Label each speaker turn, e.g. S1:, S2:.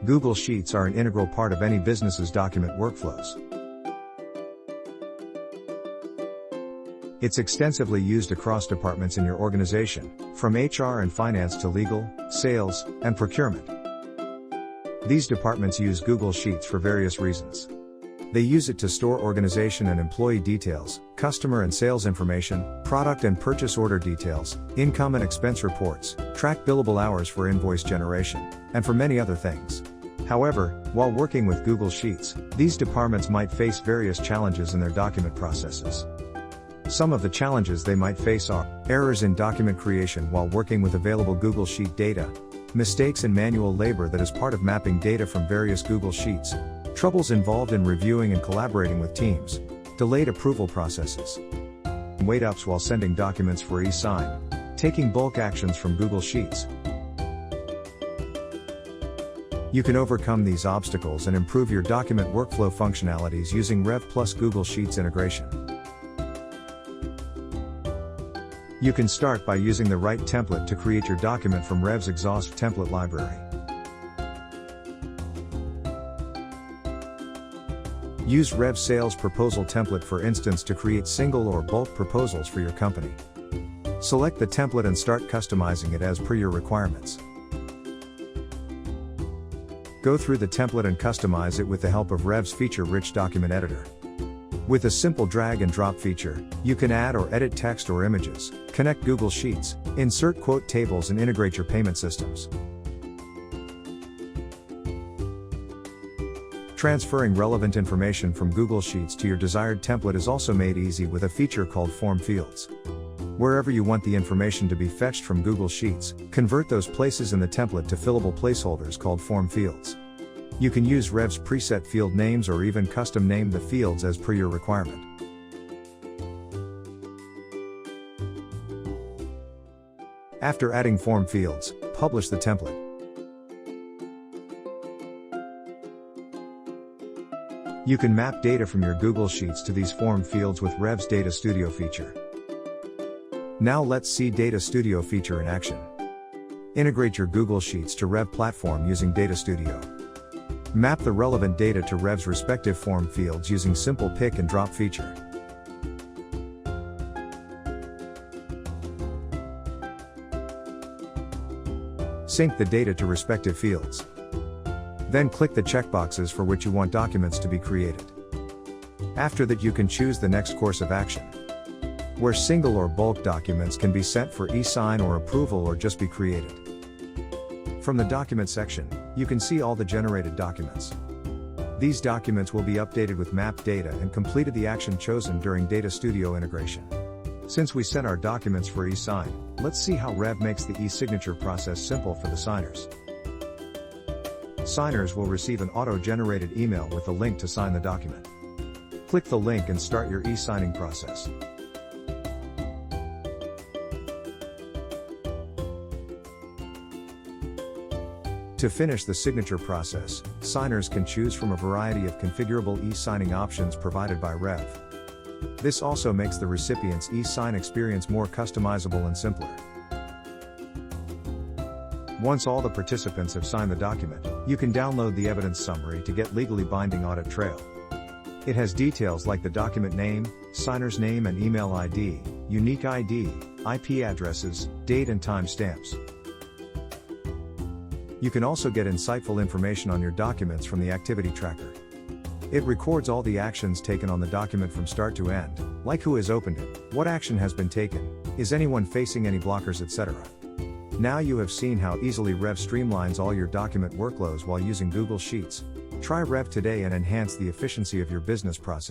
S1: Google Sheets are an integral part of any business's document workflows. It's extensively used across departments in your organization, from HR and finance to legal, sales, and procurement. These departments use Google Sheets for various reasons. They use it to store organization and employee details, customer and sales information, product and purchase order details, income and expense reports, track billable hours for invoice generation, and for many other things. However, while working with Google Sheets, these departments might face various challenges in their document processes. Some of the challenges they might face are errors in document creation while working with available Google Sheet data, mistakes in manual labor that is part of mapping data from various Google Sheets, troubles involved in reviewing and collaborating with teams, delayed approval processes, wait-ups while sending documents for eSign, taking bulk actions from Google Sheets. You can overcome these obstacles and improve your document workflow functionalities using Revv plus Google Sheets integration. You can start by using the right template to create your document from Revv's exhaust template library. Use Revv Sales Proposal Template for instance to create single or bulk proposals for your company. Select the template and start customizing it as per your requirements. Go through the template and customize it with the help of Revv's feature-rich document editor. With a simple drag and drop feature, you can add or edit text or images, connect Google Sheets, insert quote tables and integrate your payment systems. Transferring relevant information from Google Sheets to your desired template is also made easy with a feature called Form Fields. Wherever you want the information to be fetched from Google Sheets, convert those places in the template to fillable placeholders called Form Fields. You can use Revv's preset field names or even custom name the fields as per your requirement. After adding form fields, publish the template. You can map data from your Google Sheets to these form fields with Revv's Data Studio feature. Now let's see Data Studio feature in action. Integrate your Google Sheets to Revv platform using Data Studio. Map the relevant data to Revv's respective form fields using simple pick and drop feature. Sync the data to respective fields. Then click the checkboxes for which you want documents to be created. After that, you can choose the next course of action, where single or bulk documents can be sent for eSign or approval or just be created. From the document section, you can see all the generated documents. These documents will be updated with mapped data and completed the action chosen during Data Studio integration. Since we sent our documents for eSign, let's see how Revv makes the e-signature process simple for the signers. Signers will receive an auto-generated email with a link to sign the document. Click the link and start your e-signing process. To finish the signature process, signers can choose from a variety of configurable e-signing options provided by Revv. This also makes the recipient's e-sign experience more customizable and simpler. Once all the participants have signed the document, you can download the evidence summary to get legally binding audit trail. It has details like the document name, signer's name and email ID, unique ID, IP addresses, date and time stamps. You can also get insightful information on your documents from the activity tracker. It records all the actions taken on the document from start to end, like who has opened it, what action has been taken, is anyone facing any blockers, etc. Now you have seen how easily Revv streamlines all your document workflows while using Google Sheets. Try Revv today and enhance the efficiency of your business process.